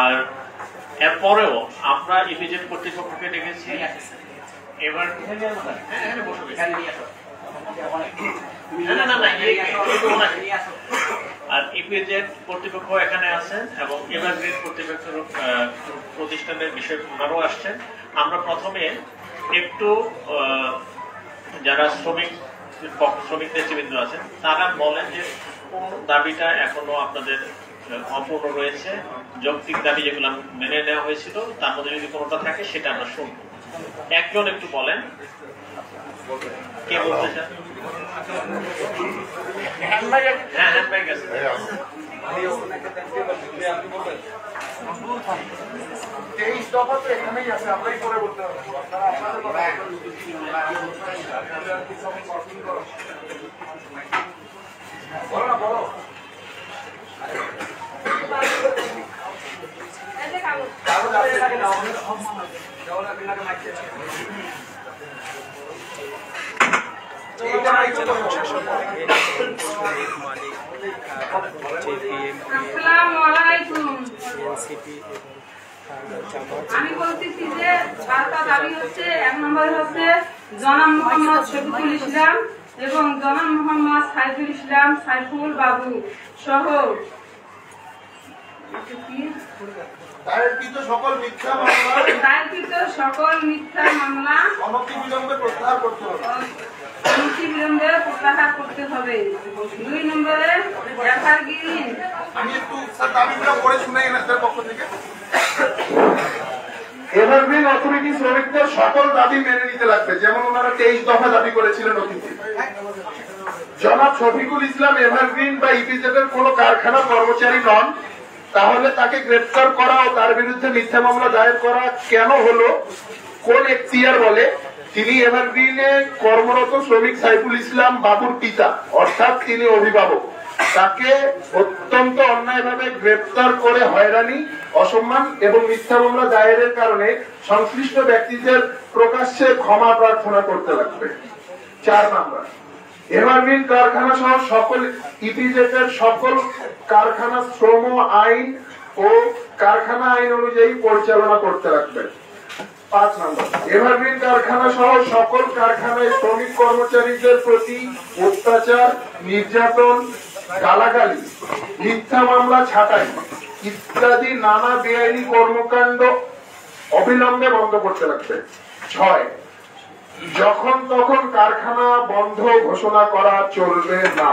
আর এরপরেও আমরা ইপিজেড কর্তৃপক্ষকে ডেকেছি। এবার আর ইপিজেড কর্তৃপক্ষ এখানে আছেন এবং এভারগ্রিন কর্তৃপক্ষ প্রতিষ্ঠানের বিষয় ওনারাও আসছেন। আমরা প্রথমে একটু যারা শ্রমিক নেতৃবৃন্দ আছেন তারা বলেন যে কোন দাবিটা এখনো আপনাদের অপূর্ণ রয়েছে, যৌক্তিক দাবি যেগুলো মেনে নেওয়া হয়েছিল তার মধ্যে যদি কোনোটা থাকে সেটা আমরা শুনব। একজন একটু বলেন, কে বলতে চান? আমি বলতেছি যে বার্তা দাবি হচ্ছে, এক নম্বর হচ্ছে জনাব মোহাম্মদ শফিকুল ইসলাম এবং জনাব মোহাম্মদ সাইফুল ইসলাম সাইফুল বাবু সহ দায়েরকৃত সকল মিথ্যা মামলা অনতিবিলম্বে প্রত্যাহার করতে হবে। 2 নম্বরে এভারগ্রিন, আমি একটু দাবিগুলো পড়ে শুনে এনাদের পক্ষ থেকে। এভারগ্রিন অথরিটি শ্রমিকদের সকল দাবি মেনে নিতে লাগবে, যেমন ওনারা 23 দফা দাবি করেছিলেন অতীতে। জনাব শফিকুল ইসলাম এভারগ্রিন বা ইপিজেড এর কোন কারখানা কর্মচারী নন, তাহলে তাকে গ্রেফতার করা ও তার বিরুদ্ধে মিথ্যা মামলা দায়ের করা কেন হলো, কোন এখতিয়ার বলে? তিনি এভারগ্রিনে কর্মরত শ্রমিক সাইফুল ইসলাম বাবুর পিতা, অর্থাৎ তিনি অভিভাবক। তাকে অত্যন্ত অন্যায়ভাবে গ্রেফতার করে হয়রানি, অসম্মান এবং মিথ্যা মামলা দায়েরের কারণে সংশ্লিষ্ট ব্যক্তিদের প্রকাশ্যে ক্ষমা প্রার্থনা করতে লাগবে। 4 নম্বর, এভারগ্রিন কারখানা সহ সকল ইপিজেড এর সকল কারখানা শ্রম আইন ও কারখানা আইন অনুযায়ী পরিচালনা করতে লাগবে। 5 নম্বর, এভারগ্রিন কারখানা সহ সকল কারখানায় শ্রমিক কর্মচারীদের প্রতি অত্যাচার, নির্যাতন, গালাগালি, মিথ্যা মামলা ছাঁটাই ইত্যাদি নানা বেআইনি কর্মকাণ্ড অবিলম্বে বন্ধ করতে লাগবে। 6, যখন তখন কারখানা বন্ধ ঘোষণা করা চলবে না।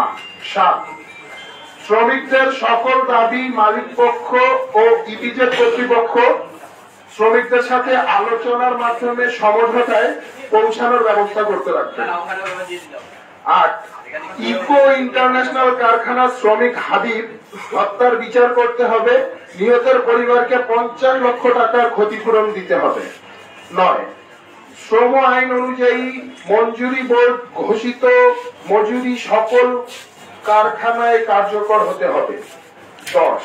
7, শ্রমিকদের সকল দাবি মালিক পক্ষ ও ইপিজেড কর্তৃপক্ষ শ্রমিকদের সাথে আলোচনার মাধ্যমে সমঝোতায় পৌঁছানোর ব্যবস্থা করতে লাগবে। 8, ইকো ইন্টারন্যাশনাল কারখানা শ্রমিক হাবিব হত্যার বিচার করতে হবে, নিহতের পরিবারকে 50 লক্ষ টাকার ক্ষতিপূরণ দিতে হবে। 9, শ্রম আইন অনুযায়ী মঞ্জুরি বোর্ড ঘোষিত মজুরি সকল কারখানায় কার্যকর হতে হবে। 10,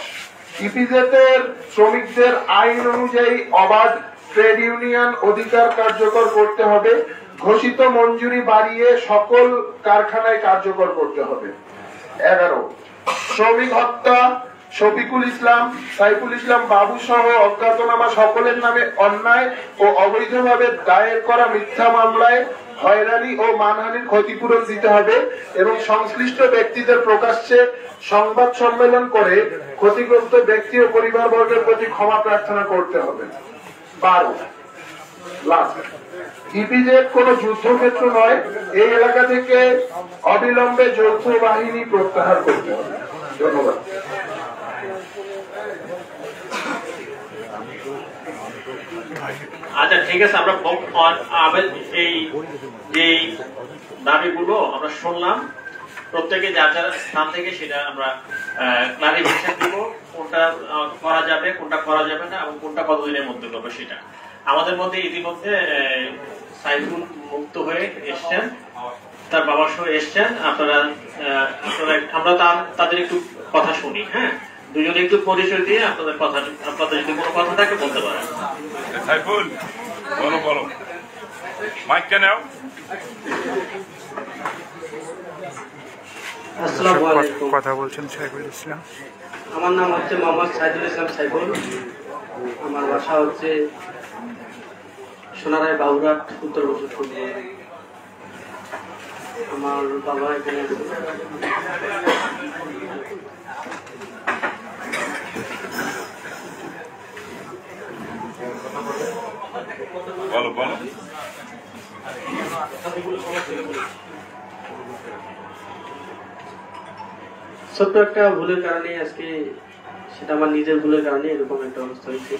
ইপিজেডের শ্রমিকদের আইন অনুযায়ী অবাধ ট্রেড ইউনিয়ন অধিকার কার্যকর করতে হবে, ঘোষিত মঞ্জুরি বাড়িয়ে সকল কারখানায় কার্যকর করতে হবে। 11, শ্রমিক হত্যা শফিকুল ইসলাম সাইফুল ইসলাম বাবু সহ অজ্ঞাতনামা সকলের নামে অন্যায় ও অবৈধভাবে দায়ের করা মিথ্যা মামলায় হয়রানি ও মানহানির ক্ষতিপূরণ দিতে হবে এবং সংশ্লিষ্ট ব্যক্তিদের প্রকাশ্যে সংবাদ সম্মেলন করে ক্ষতিগ্রস্ত ব্যক্তি ও পরিবার বর্গের প্রতি ক্ষমা প্রার্থনা করতে হবে। 12, লাস্ট, ইপিজেড কোন যুদ্ধক্ষেত্র নয়, এই এলাকা থেকে অবিলম্বে যৌথ বাহিনী প্রত্যাহার করতে হবে। ধন্যবাদ। আচ্ছা, ঠিক আছে, আমরা এই যে দাবিগুলো আমরা শুনলাম, প্রত্যেকে যার যার স্থান থেকে সেটা আমরা ক্লারিফিকেশন দিব, কোনটা করা যাবে কোনটা করা যাবে না এবং কোনটা কতদিনের মধ্যে করবে সেটা। আমাদের মধ্যে ইতিমধ্যে সাইফুল মুক্ত হয়ে এসছেন, তার বাবা সহ এসছেন। আপনারা আমরা তাদের একটু কথা শুনি। হ্যাঁ, দুজনে একটু পরিচয় দিয়ে আপনাদের কথা, আপনাদের যদি কোনো কথা থাকে বলতে পারেন। সাইফুল, বলো বলো, মাইকটা নাও। কথা বলছেন সাইফুল ইসলাম। আমার নাম হচ্ছে মোহাম্মদ সাইদুল ইসলাম সাইফুল। আমার বাসা হচ্ছে সোনারায় বাউরাট, উত্তর বসতপুর। আমার বাবা এখানে আছে। বলো বলো। ছোট্ট একটা ভুলের কারণে আজকে, সেটা আমার নিজের ভুলের কারণে এরকম একটা অবস্থা হয়েছে,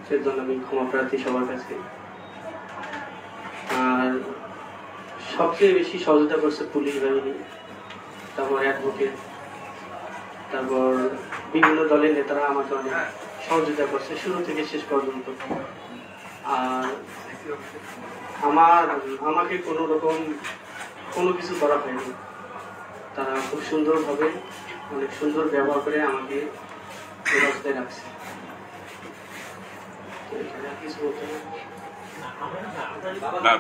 সেজন্য আমি ক্ষমা প্রার্থী সবার কাছে। আর সবচেয়ে বেশি সহযোগিতা করছে পুলিশ বাহিনী, তারপর অ্যাডভোকেট, তারপর বিভিন্ন দলের নেতারা আমাকে অনেক সহযোগিতা করছে শুরু থেকে শেষ পর্যন্ত। আর আমাকে কোনো রকম কোনো কিছু করা হয়নি। তারা খুব সুন্দরভাবে, অনেক সুন্দর ব্যবহার করে আমাকে ব্যবস্থায় রাখছে। কিছু বলতে না,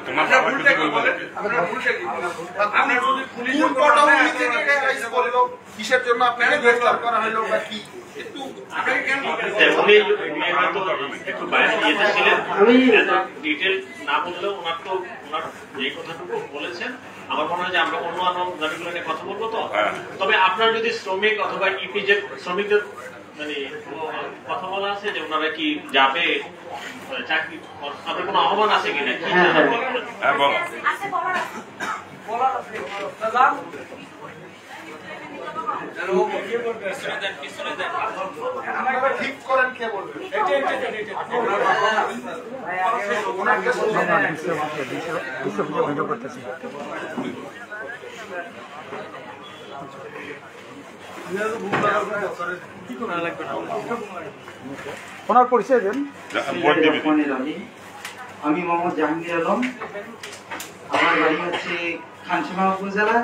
তোমার বাবা কিছু বলবে। কিসের জন্য আপনাকে গ্রেফতার করা হলো বা কি? একটু বাইরে ইয়েতে ছিলেন, ডিটেল না বললেও ওনার যে কথাটুকু বলেছেন, আমার মনে হয় যে আমরা অন্য দাবিগুলো নিয়ে কথা বলবো। তো তবে আপনার যদি শ্রমিক অথবা ইপিজেড শ্রমিকদের মানে কথা বলা আছে যে ওনারা কি যাবে চাকরি, আপনার কোনো আহ্বান আছে কিনা? হ্যাঁ বলো। ঠিক করেন, কে বলবেন? ওনার পরিচয় দেন। আমি মোহাম্মদ জাহাঙ্গীর আলম। আমার বাড়ি হচ্ছে খানসীমা উপজেলা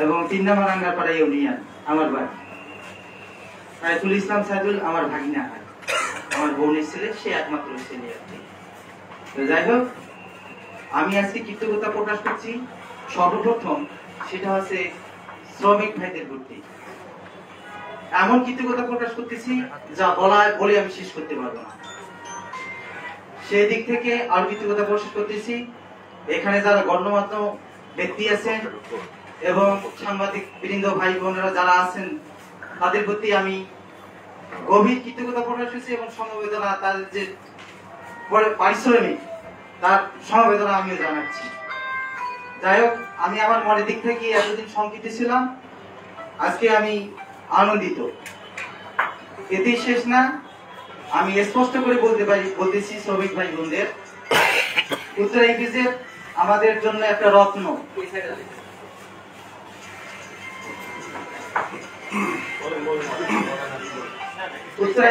এবং 3 নম্বর রাঙ্গাপাড়া ইউনিয়ন আমার বাড়ি। সাইফুল ইসলাম সাইদুল আমার ভাগিনা হয়, আমার বোনের ছেলে, সে একমাত্র ছেলে আর কি। যাই হোক, আমি আজকে কৃতজ্ঞতা প্রকাশ করছি। সর্বপ্রথম সেটা হচ্ছে শ্রমিক ভাইদের প্রতি এমন কৃতজ্ঞতা প্রকাশ করতেছি যা বলে আমি শেষ করতে পারবো না। সেই দিক থেকে আরো কৃতজ্ঞতা প্রকাশ করতেছি এখানে যারা গণ্যমান্য ব্যক্তি আছেন এবং সাংবাদিক বৃন্দ ভাই বোনেরা যারা আছেন, তাদের প্রতি আমি গভীর কৃতজ্ঞতা প্রকাশ করছি এবং সমবেদনা, তাদের যে পারিশ্রমিক তার সমবেদনা আমিও জানাচ্ছি। যাই হোক, আমি আমার মনের দিক থেকে এতদিন শঙ্কিত ছিলাম, আজকে আমি আনন্দিত। এতেই শেষ না, আমি স্পষ্ট করে বলতেছি শ্রমিক ভাই বোনদের, উত্তর ইপিজেড আমাদের জন্য একটা রত্ন। উত্তর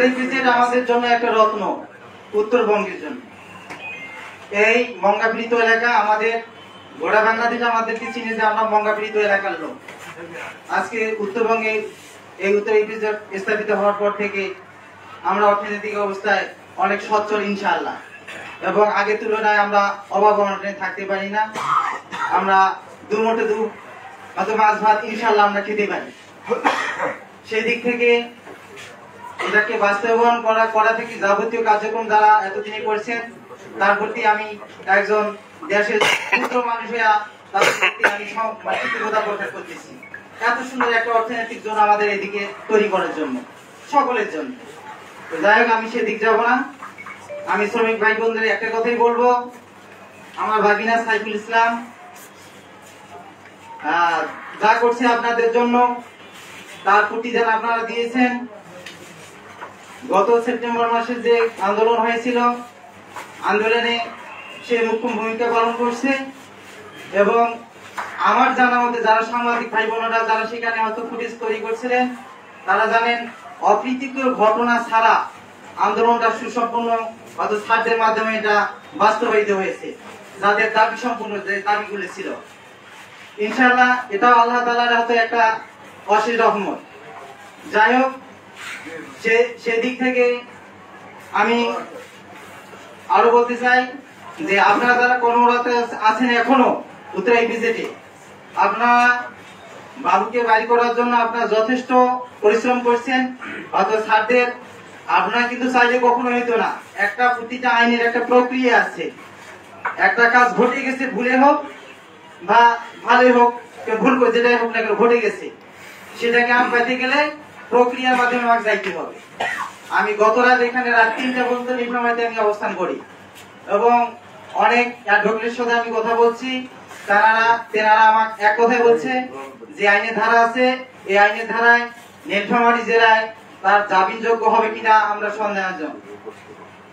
ইপিজেড আমাদের জন্য একটা রত্ন, উত্তরবঙ্গের জন্য। এই মঙ্গাপীড়িত এলাকা আমাদের গোটা বাংলাদেশ আমাদেরকে চিনে যে আমরা মঙ্গাপীড়িত এলাকার লোক। আজকে উত্তরবঙ্গে এই উত্তর ইপিজেড স্থাপিত হওয়ার পর থেকে আমরা অর্থনৈতিক অবস্থায় অনেক সচ্ছল ইনশাআল্লাহ, এবং আগের তুলনায় আমরা অভাব অনটনে থাকতে পারি না। আমরা দুমুঠো মাছ ভাত ইনশাআল্লাহ আমরা খেতে পারি। সেই দিক থেকে এটাকে বাস্তবায়ন করা থেকে যাবতীয় কার্যক্রম যারা এতদিনে করছেন, তার প্রতি আমি একজন দেশের পুত্র মানুষ হইয়া তাদের প্রতি আমি কৃতজ্ঞতা প্রকাশ করতেছি। এত সুন্দর একটা অর্থনৈতিক জোন আমাদের এদিকে তৈরি করার জন্য, সকলের জন্য। তো যাই হোক, আমি সেদিক যাব না। আমি শ্রমিক ভাই বোনদের একটা কথাই বলবো, আমার ভাগিনা সাইফুল ইসলাম যা করছে আপনাদের জন্য, তার প্রতিদান আপনারা দিয়েছেন। গত সেপ্টেম্বর মাসে যে আন্দোলন হয়েছিল, আন্দোলনে সে মুখ্য ভূমিকা পালন করছে, এবং আমার জানা মতে যারা সাংবাদিক ভাই বোনেরা যারা সেখানে হয়তো ফুটেজ তৈরি করছিলেন, তারা জানেন অপ্রীতিকর ঘটনা ছাড়া আন্দোলনটা সুসম্পন্ন হয়তো ছাত্রের মাধ্যমে এটা বাস্তবায়িত হয়েছে, যাদের দাবি সম্পূর্ণ যে দাবিগুলো ছিল। ইনশাআল্লাহ এটা আল্লাহ তাআলার হাতে একটা অশেষ রহমত। যাই হোক, সেদিক থেকে আমি আরো বলতে চাই, যে আপনারা যারা কর্মরত আছেন এখনো উত্তরা ইপিজেডে, আপনারা বালুকে বাড়ি করার জন্য আপনারা যথেষ্ট পরিশ্রম করছেন। অথবা স্যারদের আপনারা কিন্তু চাইলে কখনো হইতো না। একটা প্রতিটা আইনের একটা প্রক্রিয়া আছে। একটা কাজ ঘটে গেছে, ভুলে হোক বা ভালোই হোক, ভুল করে যেটাই হোক না কেন ঘটে গেছে, সেটাকে আম পাইতে গেলে প্রক্রিয়ার মাধ্যমে আমাকে যাইতে হবে। আমি গত রাত এখানে রাত 3টা পর্যন্ত নির্মাণে আমি অবস্থান করি এবং অনেক অ্যাডভোকেটের সাথে আমি কথা বলছি। তেনারা আমাকে এক কথাই বলছে যে আইনের ধারা আছে, এই আইনের ধারায় নীলফামারী জেলায় তার জামিনযোগ্য হবে কিনা আমরা সন্দেহাজন।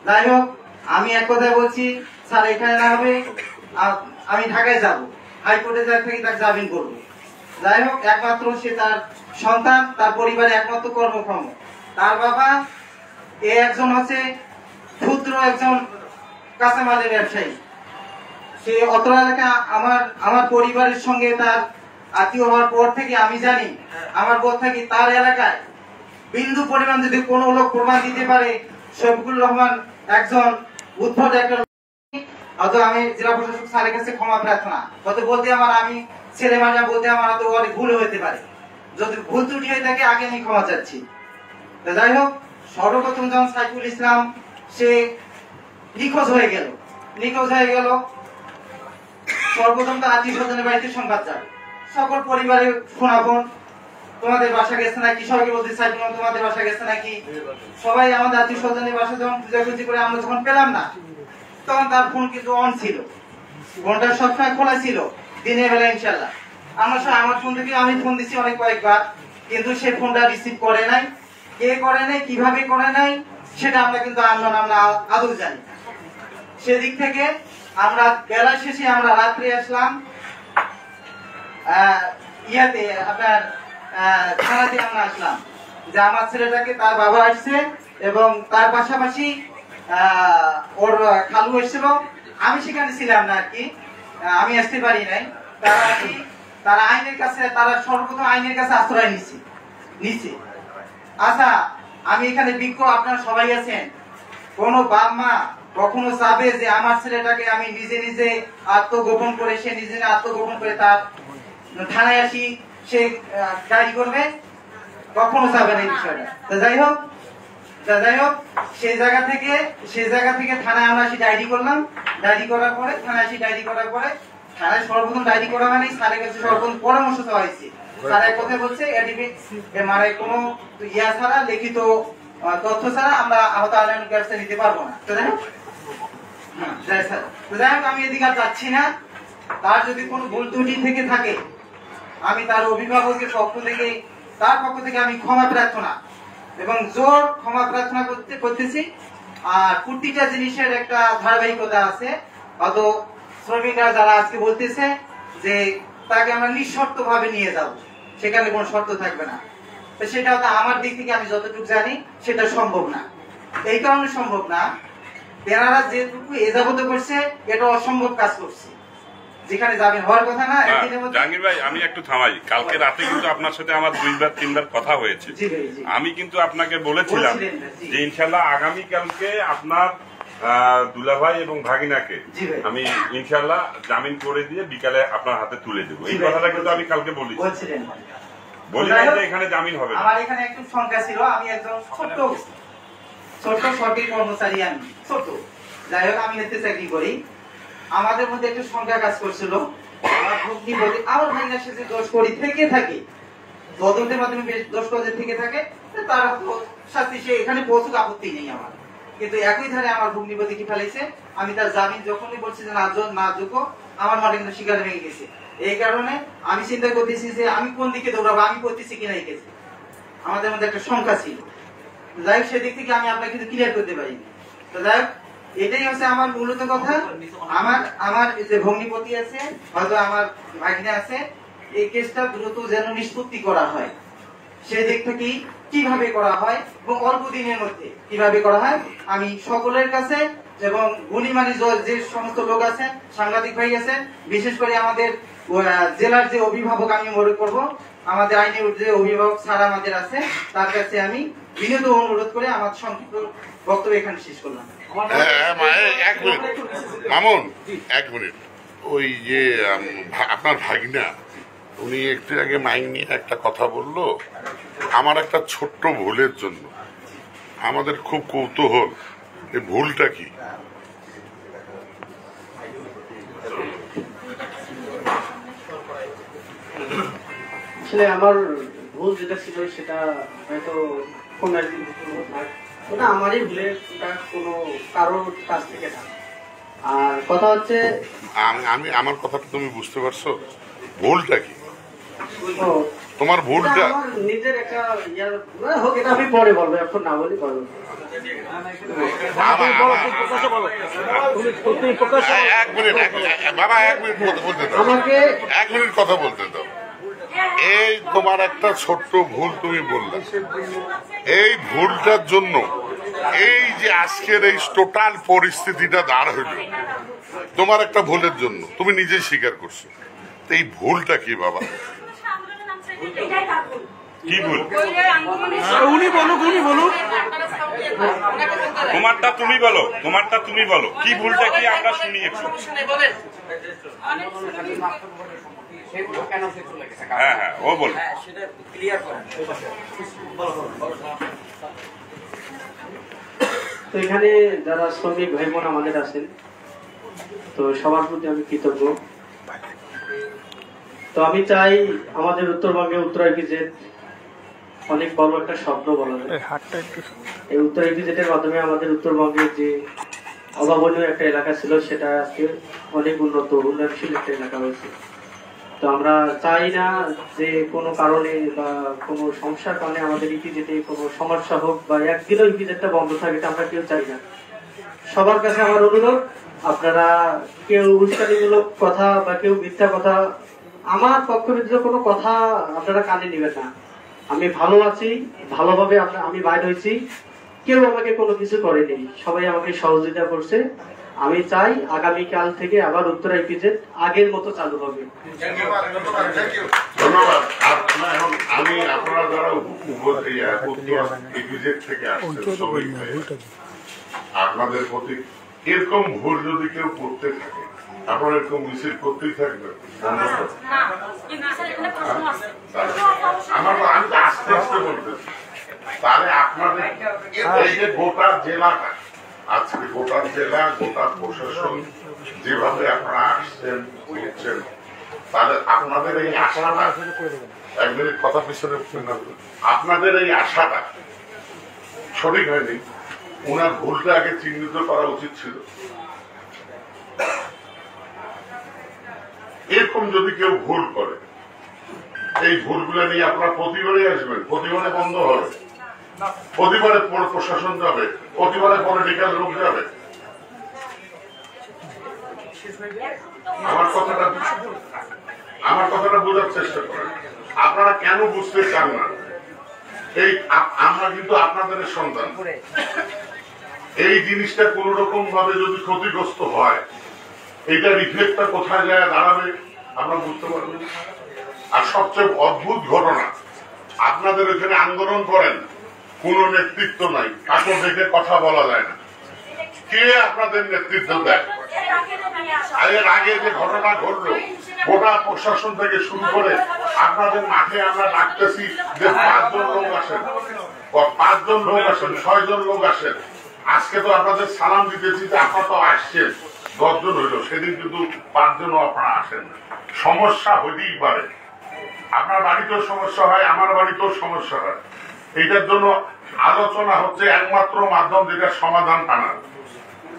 যাই হোক, আমি এক কথাই বলছি, স্যার এখানে না হবে, আমি ঢাকায় যাব, হাইকোর্টে যাই থেকে তাকে জামিন করবো। যাই হোক, একমাত্র সে তার সন্তান, তার পরিবারে একমাত্র কর্মক্ষম। তার বাবা একজন হচ্ছে ক্ষুদ্র একজন কাঁচামালের ব্যবসায়ী। সে অত এলাকা আমার পরিবারের সঙ্গে তার আত্মীয় হওয়ার পর থেকে আমি জানি, আমার পর থেকে তার এলাকায় বিন্দু পরিমাণ যদি কোনো লোক প্রমাণ দিতে পারে শফিকুর রহমান একজন উদ্ভট একটা, অত আমি জেলা প্রশাসক স্যারের কাছে ক্ষমা প্রার্থনা। অত বলতে আমি ছেলে মাজা বলতে আমার তো অনেক ভুল হতে পারে, যদি ভুল ত্রুটি হয়ে থাকে আগে আমি ক্ষমা চাচ্ছি। যাই হোক, সর্বপ্রথম যখন সাইফুল ইসলাম সে নিখোঁজ হয়ে গেল, সর্বপ্রথম তো আত্মীয় স্বজনের বাড়িতে সংবাদ যায়, সকল পরিবারে ফোনাফোন, তোমাদের বাসা গেছে নাকি, সবাইকে বলতে সাইফুল তোমাদের বাসা গেছে নাকি, সবাই আমাদের আত্মীয় স্বজনের বাসা যখন খুঁজাখুঁজি করে আমরা যখন পেলাম না, তখন তার ফোন কিন্তু অন ছিল, ফোনটা সবসময় খোলা ছিল দিনের বেলা ইনশাল্লাহ। আমার ফোন থেকে আমি ফোন দিচ্ছি অনেক কয়েকবার, কিন্তু সে ফোনটা রিসিভ করে নাই। কে করে নাই, কিভাবে করে নাই, সেটা আমরা কিন্তু আমরা আদৌ জানি। সেদিক থেকে আমরা বেলা শেষে আমরা রাত্রে আসলাম আপনার থানাতে আমরা আসলাম যে আমার ছেলেটাকে তার বাবা আসছে এবং তার পাশাপাশি ওর খালু এসেছিল। আমি সেখানে ছিলাম না আর কি, আমি আসতে পারি নাই। তারা আইনের কাছে, তারা সর্বপ্রথম আইনের কাছে আশ্রয় নিচ্ছে। আচ্ছা, আমি এখানে বিজ্ঞ, আপনারা সবাই আছেন, কোন বাপ মা কখনো চাবে যে আমার ছেলেটাকে আমি নিজে আত্মগোপন করে, সে নিজে আত্মগোপন করে তার থানায় আসি সে ডায়েরি করবে? কখনো চাবে না এই বিষয়টা। যাই হোক, সেই জায়গা থেকে থানায় আমরা আসি, ডায়েরি করলাম। ডায়েরি করার পরে থানায় সর্বপ্রথম ডায়েরি করা হয়নি, স্যারের কাছে সর্বপ্রথম পরামর্শ চাওয়া হয়েছে। স্যার এক কথা বলছে, মানে কোনো ইয়া ছাড়া, লিখিত তথ্য ছাড়া আমরা আহত আলেমের কাছে নিতে পারবো না। যাই হোক, আমি এদিকে আর যাচ্ছি না। তার যদি কোনো ভুল ত্রুটি থেকে থাকে, আমি তার অভিভাবকের পক্ষ থেকে আমি ক্ষমা প্রার্থনা এবং জোর ক্ষমা প্রার্থনা করতেছি। আর প্রতিটা জিনিসের একটা ধারাবাহিকতা আছে। অত শ্রমিকরা যারা আজকে বলতেছে যে তাকে আমরা নিঃশর্ত ভাবে নিয়ে যাব, সেখানে কোনো শর্ত থাকবে না, তো সেটা আমার দিক থেকে আমি যতটুকু জানি সেটা সম্ভব না। এই কারণে সম্ভব না, তেনারা যেটুকু এজাবত করছে এটা অসম্ভব কাজ করছে, যেখানে যাবেন হওয়ার কথা না। জাহাঙ্গীর ভাই, আমি একটু থামাই। কালকে রাতে কিন্তু আপনার সাথে আমার 2-3বার কথা হয়েছে। আমি কিন্তু আপনাকে বলেছিলাম যে ইনশাল্লাহ আগামীকালকে আপনার দুলাভাই এবং ভাগিনাকে আমি ইনশাল্লাহ জামিন করে দিয়ে বিকালে আপনার হাতে তুলে দেবো। এই কথাটা কিন্তু আমি কালকে বলি যে এখানে জামিন হবে। আমার এখানে একটু সংখ্যা ছিল, আমি একজন ছোট্ট সরকারি কর্মচারী, আমি ছোট। যাই হোক, আমি এতে চাকরি করি। আমাদের মধ্যে একটু সংখ্যা কাজ করছিল। আমার ভাইনা সে যে দোষ করি থেকে থাকে, তদন্তের মাধ্যমে বেশ দোষ করে থেকে থাকে, তার শাস্তি সে এখানে পৌঁছুক, আপত্তি নেই আমার। কিন্তু একই ধারে আমার ভগ্নিপতি কি ফেলেছে, আমি তার জামিন যখনই বলছি যে না যোগ্য, আমার মাঠে কিন্তু শিকার ভেঙে গেছে। এই কারণে আমি চিন্তা করতেছি যে আমি কোন দিকে দৌড়াবো, আমি করতেছি কিনা এই কেসে। আমাদের মধ্যে একটা সংখ্যা ছিল। যাই হোক, সেদিক থেকে আমি আপনাকে কিন্তু ক্লিয়ার করতে পারিনি। তো যাই হোক, এটাই হচ্ছে আমার মূলত কথা। আমার যে ভগ্নিপতি আছে, হয়তো আমার ভাগিনা আছে, এই কেসটা দ্রুত যেন নিষ্পত্তি করা হয়, সেদিক থেকে কিভাবে করা হয় এবং অল্প দিনের মধ্যে কিভাবে করা হয়, আমি সকলের কাছে এবং গুণীমানী যে সমস্ত লোক আছেন, সাংবাদিক ভাই আছেন, বিশেষ করে আমাদের জেলার যে অভিভাবক আমি মনে করব, আমাদের আইনি যে অভিভাবক স্যার আমাদের আছে, তার কাছে আমি বিনীত অনুরোধ করে আমার সংক্ষিপ্ত বক্তব্য এখানে শেষ করলাম। এক মিনিট মামুন, এক মিনিট। ওই যে আপনার ভাগিনা উনি একটু আগে মাইক নিয়ে একটা কথা বললো, আমার একটা ছোট্ট ভুলের জন্য আমাদের খুব কৌতূহল, এই ভুলটা কি? আসলে আমার ভুল যেটা ছিল সেটা হয়তো কোনো একদিন ওটা আমারই ভুলে, ওটা কোনো কারোর কাছ থেকে না। আর কথা হচ্ছে আমি আমার কথাটা তুমি বুঝতে পারছো? ভুলটা কি ও, তোমার? ভুলটা আমার নিজের একটা ইয়ার হোক, এটা আমি পরে বলবো, এখন না বলি পরে বলবো। এক মিনিট বাবা, এক মিনিট বলতে দাও, আমাকে 1 মিনিট কথা বলতে দাও। এই তোমার একটা ছোট্ট ভুল তুমি বললে, এই ভুলটার জন্য এই যে আজকের এই টোটাল পরিস্থিতিটা দাঁড় হইল তোমার একটা ভুলের জন্য, তুমি নিজেই স্বীকার করছো। তো এই ভুলটা কি বাবা? কি ভুল? উনি বলুক। তোমারটা তুমি বলো, তোমারটা তুমি বলো, কি ভুলটা কি আমরা শুনি একটু। হ্যাঁ হ্যাঁ, ও বলো। তো এখানে যারা শ্রমিক ভাই বোন আমাদের আছেন, তো সবার প্রতি আমি কৃতজ্ঞ। তো আমি চাই আমাদের উত্তরবঙ্গে উত্তর ইপিজেড অনেক বড় একটা স্বপ্ন বলা যায়। এই উত্তর ইপিজেডের মাধ্যমে আমাদের উত্তরবঙ্গের যে অভাবনীয় একটা এলাকা ছিল সেটা আজকে অনেক উন্নত উন্নয়নশীল একটা এলাকা হয়েছে। তো আমরা চাই না যে কোনো কারণে বা কোনো সমস্যার কারণে আমাদের ইপিজেডে কোনো সমস্যা হোক বা একদিনও ইপিজেডটা বন্ধ থাকে, এটা আমরা কেউ চাই না। সবার কাছে আমার অনুরোধ, আপনারা কেউ উস্কানিমূলক কথা বা কেউ মিথ্যা কথা, আমার পক্ষবিরুদ্ধ কোনো কথা আপনারা কানে নেবেন না। আমি ভালো আছি, ভালোভাবে আমি বাইর হয়েছি, কেউ আমাকে কোনো কিছু করেনি, সবাই আমাকে সহযোগিতা করছে। আমি চাই আগামীকাল থেকে আবার উত্তর ইপিজেড আগের মতো চালু হবে। ধন্যবাদ। আমি আপনারা যারা ইপিজেড থেকে আসছেন সবাই, আপনাদের প্রতি এরকম ভুল যদি কেউ করতে থাকে, আপনারা এরকম মিছিল করতেই থাকবেন। আমি তো আস্তে আস্তে বলতেছি, তাহলে আপনাদের এই যে গোটা জেলাটা, আজকে গোটা জেলা, গোটা প্রশাসন যেভাবে আপনারা আসছেন বলছেন, তাহলে আপনাদের এই আশাটা, 1 মিনিট কথা পিছনে, আপনাদের এই আশাটা সঠিক হয়নি। ওনার ভুলটা আগে চিহ্নিত করা উচিত ছিল। এরকম যদি কেউ ভুল করে, এই ভুলগুলো নিয়ে আপনারা প্রতিবারে আসবেন, প্রতিবারে বন্ধ হবে, প্রতিবারে প্রশাসন যাবে, প্রতিবারে পলিটিক্যাল লোক যাবে। আমার কথাটা বোঝার চেষ্টা করেন। আপনারা কেন বুঝতে চান না? এই আমরা কিন্তু আপনাদের সন্তান। এই জিনিসটা কোন রকম ভাবে যদি ক্ষতিগ্রস্ত হয়, এটা রিফ্লেক্টটা কোথায় যায় দাঁড়াবে আমরা বুঝতে পারবো। আর সবচেয়ে অদ্ভুত ঘটনা, আপনাদের এখানে আন্দোলন করেন, কোন নেতৃত্ব নাই, কাকে দেখে কথা বলা যায় না। কে আপনাদের নেতৃত্ব দেয়? এর আগে যে ঘটনা ঘটলো, গোটা প্রশাসন থেকে শুরু করে আপনাদের মাঠে আমরা ডাকতেছি যে 5 জন লোক আসেন, 5 জন লোক আসেন, 6 জন লোক আসেন। আজকে তো আপনাদের সালাম দিতেছি যে আপনারা তো আসছেন, 10 জন হইল, সেদিন কিন্তু 5 জনও আপনারা আসেন না। সমস্যা হইতেই পারে, আপনার বাড়িতেও সমস্যা হয়, আমার বাড়িতেও সমস্যা হয়। এইটার জন্য আলোচনা হচ্ছে একমাত্র মাধ্যম, যেটা সমাধান টানার।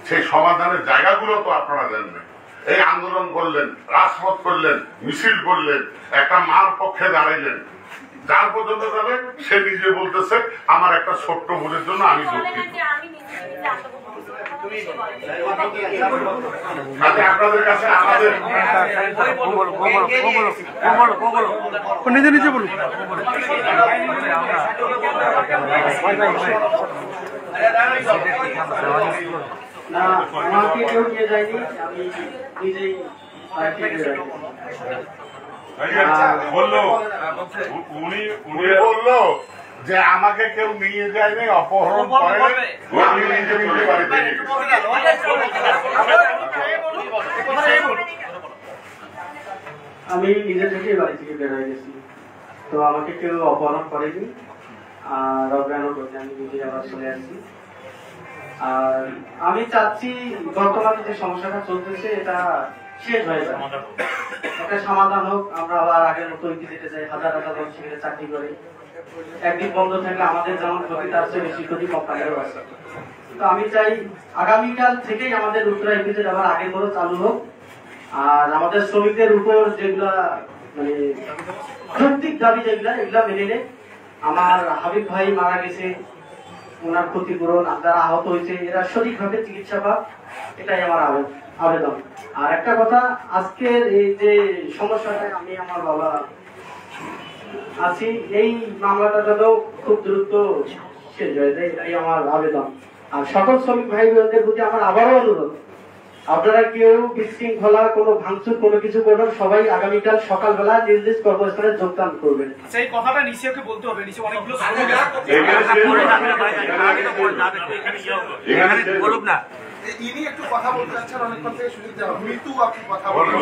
সেই সমাধানের জায়গাগুলো তো আপনারা জানবেন। এই আন্দোলন করলেন, রাজপথ করলেন, মিছিল করলেন, একটা মার পক্ষে দাঁড়াইলেন, যার পর্যন্ত যাবে সে নিজে বলতেছে আমার একটা ছোট্ট ভুলের জন্য আমি দুঃখিত। আপনাদের কাছে আমাদের নিজে নিজে বলুন। না, আমাকে কেউ নিয়ে যায়নি, আমি নিজেই বললো উনি বললো যে আমাকে কেউ নিয়ে যায়নি, অপহরণ করে আমি নিজে নিজে বাড়িতে আমি নিজে থেকেই বাড়ি থেকে বের হয়ে গেছি, তো আমাকে কেউ অপহরণ করেনি আর অজ্ঞানও করেনি, আমি নিজে আবার চলে আসছি। আর আমি চাচ্ছি বর্তমানে যে সমস্যাটা চলতেছে এটা শেষ হয়ে যায়, একটা সমাধান হোক, আমরা আবার আগের মতো যেতে চাই, হাজার হাজার লোক সেখানে চাকরি করে একদিন বন্ধ থাকলে আমাদের যেমন ক্ষতি তার চেয়ে বেশি ক্ষতি কোম্পানিরও আছে। তো আমি চাই আগামীকাল থেকেই আমাদের উত্তরা ইপিজেড আবার আগের মতো চালু হোক, আর আমাদের শ্রমিকদের উপর যেগুলা মানে যৌক্তিক দাবি যেগুলা এগুলা মেনে নেই। আমার হাবিব ভাই মারা গেছে, ওনার ক্ষতিপূরণ, যারা আহত হয়েছে এরা সঠিকভাবে চিকিৎসা পাক, এটাই আমার আবেদন। আর একটা কথা, আজকের এই যে সমস্যাটা আমি আমার বাবা আছি, এই মামলাটা যেন খুব দ্রুত শেষ হয়ে যায়, এটাই আমার আবেদন। আর সকল শ্রমিক ভাই বোনদের প্রতি আমার আবারও অনুরোধ, আপনারা কেউ বিশৃঙ্খলা কোনো ভাঙচুর কোনো কিছু করবেন, সবাই আগামীকাল সকালবেলা নিজ নিজ কর্মস্থলে যোগদান করবেন। সেই কথাটা নিশ্চয়ই বলতে হবে, নিশ্চয়ই অনেকগুলো বলুক না। ইনি একটু কথা বলতে চাচ্ছেন, অনেকক্ষণ থেকে শুনতে হবে। মৃত্যু আপনি কথা বলেন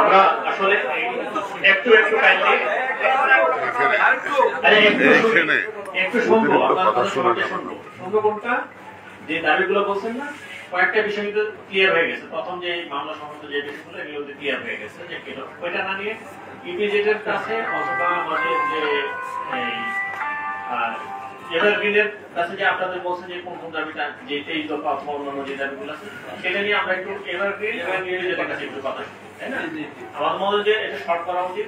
আমরা আসলে একটু কাইন্ডলি একটু শুনবো, আপনার কথা শুনবো কোনটা যে দাবিগুলো বলছেন না, কয়েকটা বিষয় কিন্তু ক্লিয়ার হয়ে গেছে। প্রথম যে মামলা সংক্রান্ত যে বিষয়গুলো এগুলো ক্লিয়ার হয়ে গেছে, যে কিলো ওইটা না নিয়ে ইপিজেড এর কাছে অথবা আমাদের যে এভারগ্রিনের কাছে যে আপনাদের বলছেন যে কোন কোন দাবিটা, যে 23 দফা অথবা অন্যান্য যে দাবিগুলো আছে সেটা নিয়ে আমরা একটু এভারগ্রিন এবং ইপিজেডের কাছে একটু কথা শুনি, তাই না? আমার মনে হয় যে এটা শর্ট করা উচিত,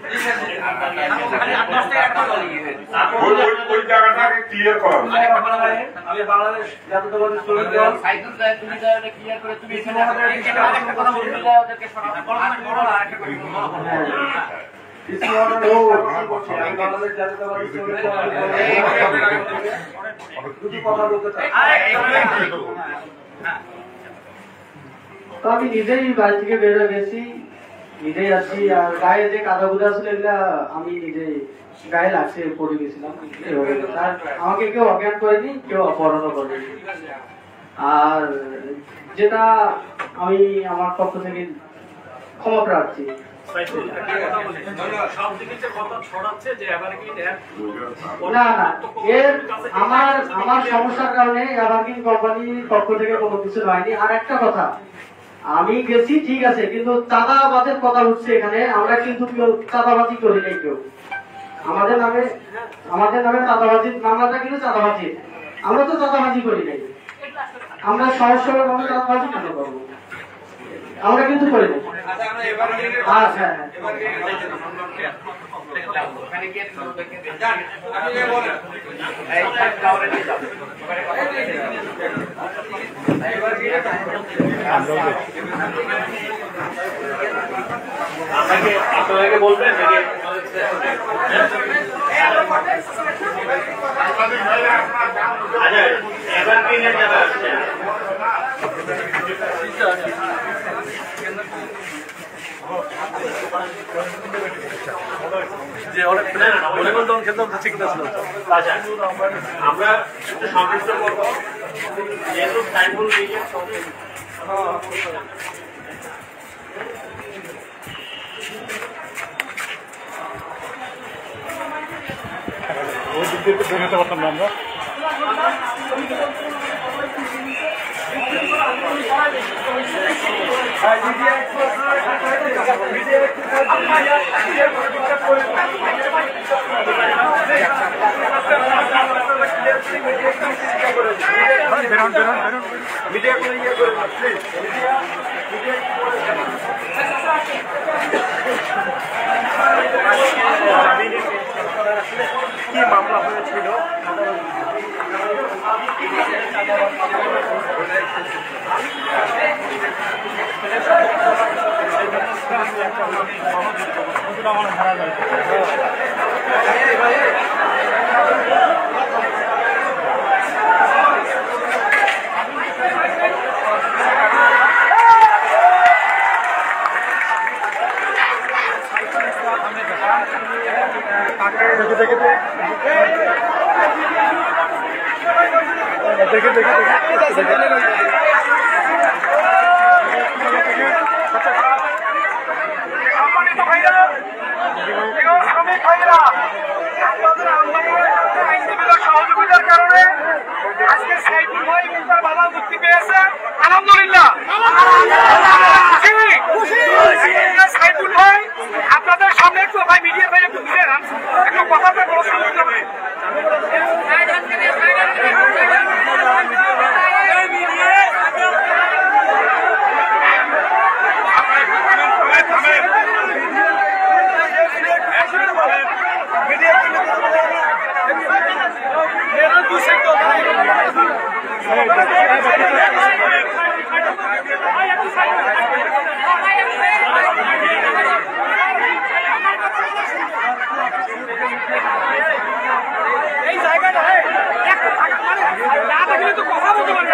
ওই জায়গাটাকে ক্লিয়ার করা। আমি বাংলাদেশ জাতীয়তাবাদী শ্রমিক দল সাইদুল ভাই, তুমি যাওয়াটা ক্লিয়ার করে তুমি এখানে আমাদের কথা বলতে দাও, ওদেরকে শোনাতে বলো না, বলো না একটা করে বলো। আমি বাংলাদেশ জাতীয়তাবাদী শ্রমিক দল দুটো কথা বলতে চাই। তো আমি নিজেই বাড়ি থেকে বের হয়ে গেছি, নিজেই আছি, আর গায়ে যে কাদা গুদা ছিল এগুলা আমি নিজেই গায়ে লাগছে, পড়ে গেছিলাম। আর আমাকে কেউ অজ্ঞান করেনি, কেউ অপহরণও করেনি। আর যেটা আমি আমার পক্ষ থেকে ক্ষমা প্রার্থী। না না, এর আমার সমস্যার কারণে এভারগ্রিন কোম্পানির পক্ষ থেকে কোনো কিছু হয়নি। আর একটা কথা, আমি গেছি ঠিক আছে, কিন্তু চাঁদাবাজের কথা উঠছে এখানে, আমরা কিন্তু কেউ চাঁদাবাজি করি নাই, কেউ আমাদের নামে চাঁদাবাজি মামলাটা কিন্তু চাঁদাবাজি, আমরা তো চাঁদাবাজি করি নাই, আমরা সহজ সরল ভাবে চাঁদাবাজি কেন করবো, আমরা কিন্তু করি নাই। আপনাকে বলবেন এভারগ্রিনের যারা আছে যে অনেক ভলিবল দল খেলতে ঠিক আছে। আচ্ছা, আমরা একটু সংক্ষিপ্ত করবো, যেহেতু সাইফুল মিডিয়া ওই দিক দিয়ে বেরোতে পারতাম না আমরা। কি মামলা হয়েছিল? সহযোগিতার কারণে আজকে সাইফুল ভাই এবং তার বাবা মুক্তি পেয়েছে। আলহামদুলিল্লাহ। সাইফুল ভাই আপনাদের সামনে একটু ভাই মিডিয়া ভাই একটু বুঝে নেন, একটু কথাটা বলতে হবে। এই জায়গাটা কিন্তু কথা বলতে পারবে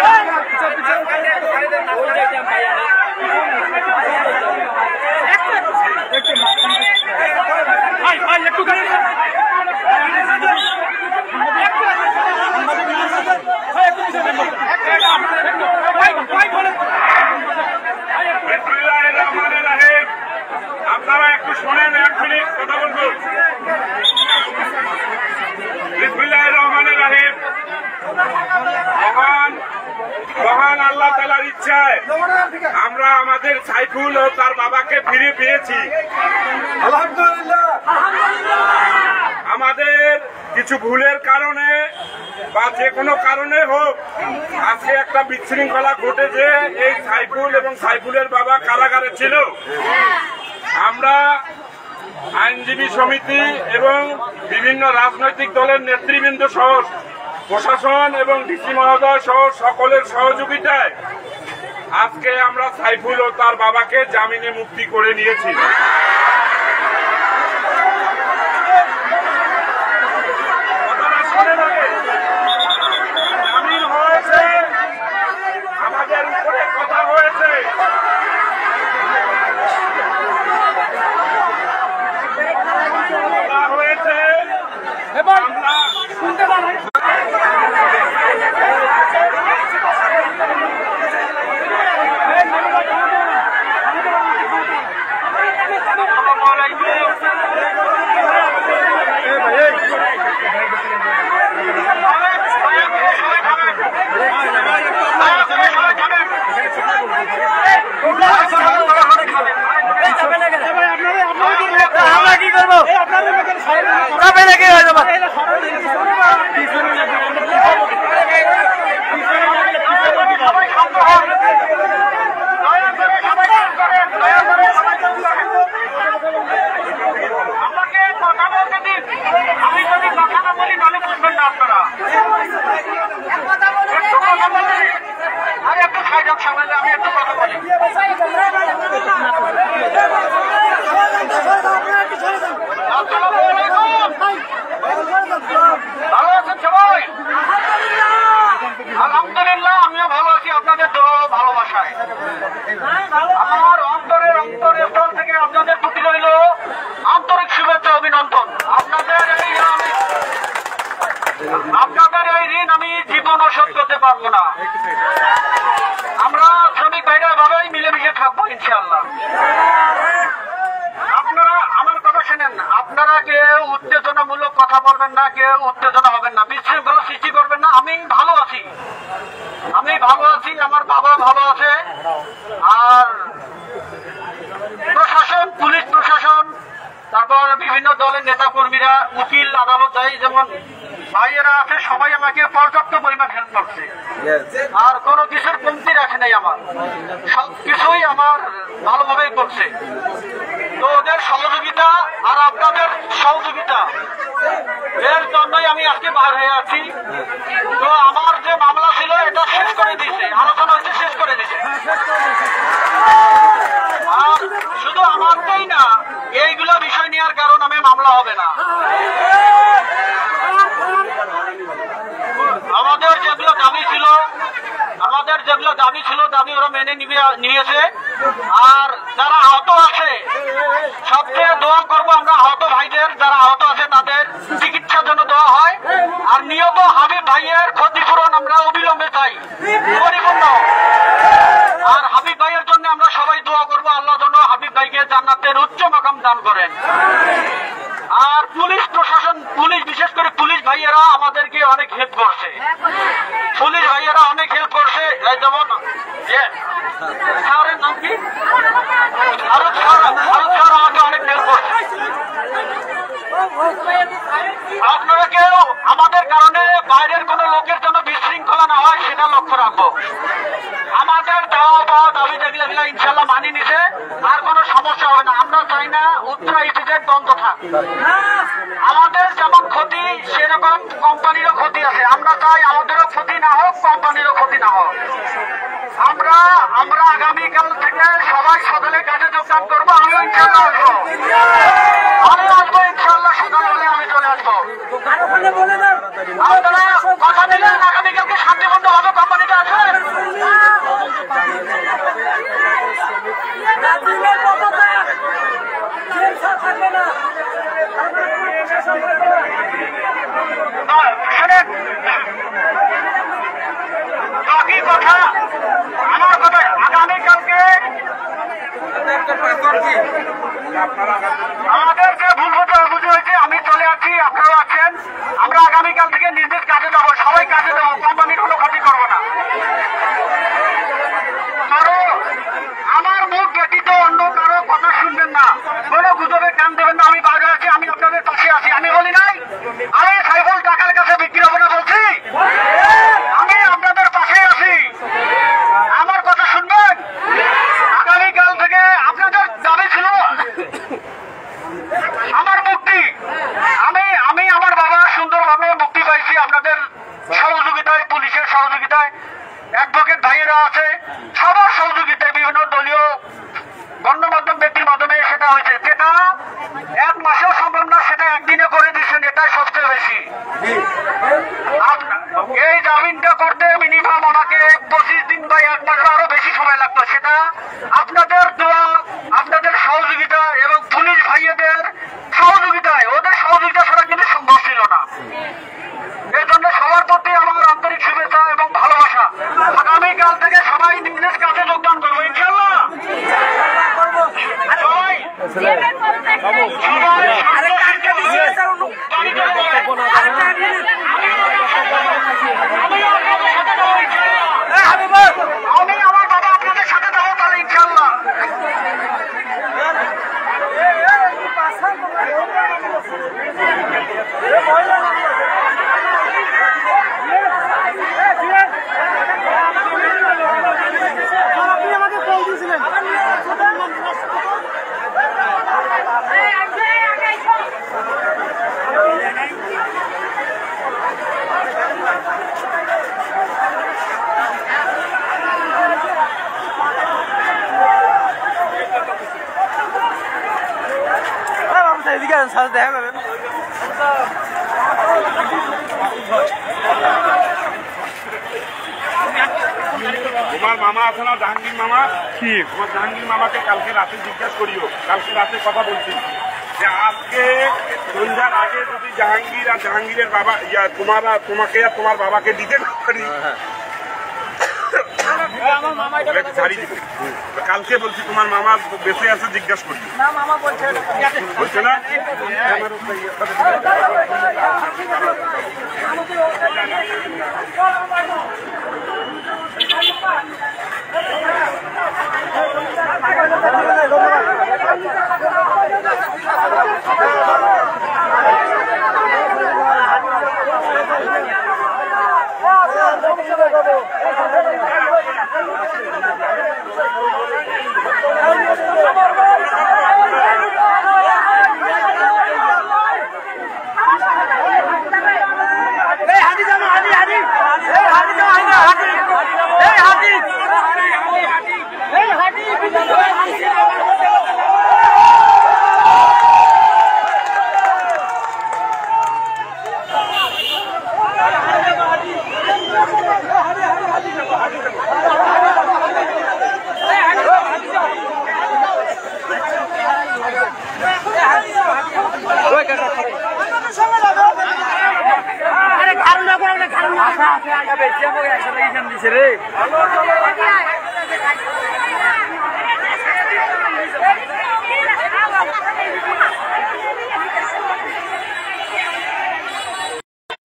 আপনারা একটু শোনেন, 1 মিনিট কথা বলবো। বিসমিল্লাহির রহমানির রহিম। মহান আল্লাহ তাআলার ইচ্ছায় আমরা আমাদের সাইফুল ও তার বাবাকে ফিরে পেয়েছি। আলহামদুলিল্লাহ। আমাদের কিছু ভুলের কারণে বা যে কোনো কারণে হোক আজকে একটা বিশৃঙ্খলা ঘটেছে। এই সাইফুল এবং সাইফুলের বাবা কারাগারে ছিল। আমরা আইনজীবী সমিতি এবং বিভিন্ন রাজনৈতিক দলের নেতৃবৃন্দ সহ প্রশাসন এবং ডিসি মহোদয় সহ সকলের সহযোগিতায় আজকে আমরা সাইফুল ও তার বাবাকে জামিনে মুক্তি করে নিয়েছি। জামিন হয়েছে, আমাদের উপরে কথা হয়েছে। শুনতে পাবেন। আমরা কি করবো? আমাকে কথা বলতে দিন। আমি যদি কথা না বলি তাহলে বুঝবেন না আপনারা। আরে একটু সাইড আপ সামনে, আমি একটু কথা বলি। ভালো আছেন সবাই? আলহামদুলিল্লাহ, আমিও ভালো আছি আপনাদের তো ভালোবাসায়। আমার অন্তরের স্থল থেকে আপনাদের প্রতি রইল আন্তরিক শুভেচ্ছা, অভিনন্দন। আপনাদের এই ঋণ আমি জীবনও শোধ করতে পারবো না। আমরা শ্রমিক ভাইরা ভাবেই মিলেমিশে থাকবো ইনশাআল্লাহ। আপনারা আমার কথা শোনেন, আপনারা কেউ উত্তেজনামূলক কথা বলবেন না, কেউ উত্তেজনা হবেন না, বিশৃঙ্খলা সৃষ্টি করবেন না। আমি ভালো আছি, আমার বাবা ভালো আছে। আর প্রশাসন, পুলিশ প্রশাসন, তারপর বিভিন্ন দলের নেতা কর্মীরা, উকিল, আদালত যাই যেমন ভাইয়েরা আছে, সবাই আমাকে পর্যাপ্ত পরিমাণ হেল্প করছে। আর কোনো কিছুর কমতি রাখে নাই, আমার সবকিছুই আমার ভালোভাবেই করছে। তো ওদের সহযোগিতা আর আপনাদের সহযোগিতা, এর জন্যই আমি আজকে বার হয়ে আছি। তো আমার যে মামলা ছিল এটা শেষ করে দিয়েছে, আলোচনা হয়েছে, শেষ করে দিয়েছে। আর শুধু আমার থাকবেই না, এইগুলো বিষয় নেওয়ার কারণ আমি মামলা হবে না। আমাদের যেগুলো দাবি ছিল দাবি ওরা মেনে নিয়েছে। আর যারা আহত আছে, সবচেয়ে দোয়া করবো আমরা আহত ভাইদের, যারা আহত আছে তাদের চিকিৎসার জন্য দেওয়া হয়। আর নিহত হাবিব ভাইয়ের ক্ষতিপূরণ আমরা অবিলম্বে চাই, পরিপূর্ণ। আর হাবিব ভাইয়ের জন্য আমরা সবাই দোয়া করবো, আল্লাহ যেন হাবিব ভাইকে জান্নাতের উচ্চ মাকাম দান করেন। আর পুলিশ প্রশাসন, বিশেষ করে পুলিশ ভাইয়েরা আমাদেরকে অনেক হেল্প করছে। যেমন স্যারের নাম কি, ভারত স্যার আমাকে অনেক হেল্প করছে। আপনারা কেউ আমাদের কারণে বাইরের কোন লোকের জন্য বিশৃঙ্খলা না হয় সেটা লক্ষ্য রাখবো। আমাদের দাবি যেগুলো ইনশাল্লাহ মানি নিছে, আর কোনো সমস্যা হবে না। আমরা চাই না উত্তরা ইপিজেড বন্ধ থাক। আমাদের যেমন ক্ষতি সেরকম কোম্পানিরও ক্ষতি আছে। আমরা চাই আমাদেরও ক্ষতি না হোক, কোম্পানিরও ক্ষতি না হোক। আমরা আগামীকাল থেকে সবাই সকালে কাজে যোগদান করবো। আমিও ইনশাল্লাহ আসবো, ইনশাল্লাহ সকাল হলে আমি চলে আসবো। আপনারা কথা দিলেন আগামীকালকে শান্তিপূর্ণ ভাবে কোম্পানিটা আসবেন। বাকি কথা, আমার কথা, আগামীকালকে আমাদের যে ভুল বুঝে হয়েছে, আমি চলে আছি, আপনারাও আছেন। আমরা আগামীকাল থেকে নিজ নিজ কাজে যাবো, সবাই কাজে যাবো, কোম্পানির কোনো ক্ষতি করবো না। কারো আমার মুখ ব্যতীত অন্য কারো কথা শুনবেন না, কোনো গুজবে কান দেবেন না। আমি বাইরে আছি, আমি আপনাদের পাশে আছি। আমি বলি নাই আমি সাইফুল টাকার কাছে বিক্রি হবো না, বলছি আমি আপনাদের পাশে আছি। আমার কথা শুনবেন। আগামীকাল থেকে আপনাদের দাবি ছিল আমার মুক্তি। আমি আমার বাবা সুন্দরভাবে মুক্তি পাইছি আপনাদের সহযোগিতায়, পুলিশের সহযোগিতায়, অ্যাডভোকেট ভাইয়েরা আছে, সবার সহযোগিতায়, বিভিন্ন দলীয় গণমাধ্যম ব্যক্তির মাধ্যমে সেটা হয়েছে। যেটা এক মাসেও সম্ভব না, সেটা একদিনে করে দিচ্ছেন, এটাই সবচেয়ে বেশি। এই জামিনটা করতে মিনিমাম ওনাকে 25 দিন বা 1 মাস আরো বেশি সময় লাগতো। সেটা আপনাদের দোয়া, আপনাদের সহযোগিতা এবং পুলিশ ভাইয়েদের সহযোগিতায়, ওদের সহযোগিতা ছাড়া কিন্তু সম্ভব ছিল না। এই জন্য সবার প্রতি আমার আন্তরিক শুভেচ্ছা এবং ভালোবাসা। আগামীকাল থেকে সবাই নিজ নিজ কাজে যোগদান করবো ইনশাল্লাহ। আমি আমার বাবা আপনাদের সাথে যাবো তাহলে ইনশাল্লাহ। তোমার মামা আছে না, জাহাঙ্গীর মামা, কি তোমার জাহাঙ্গীর মামাকে কালকে রাতে জিজ্ঞাসা করিও। কালকে রাতে কথা বলছি যে আজকে সন্ধ্যার আগে যদি জাহাঙ্গীর আর জাহাঙ্গীরের বাবা তোমাকে আর তোমার বাবাকে দিতে না পারি, কালকে বলছি তোমার মামা বেঁচে আছে, জিজ্ঞাসা করছি। বলছে না আরে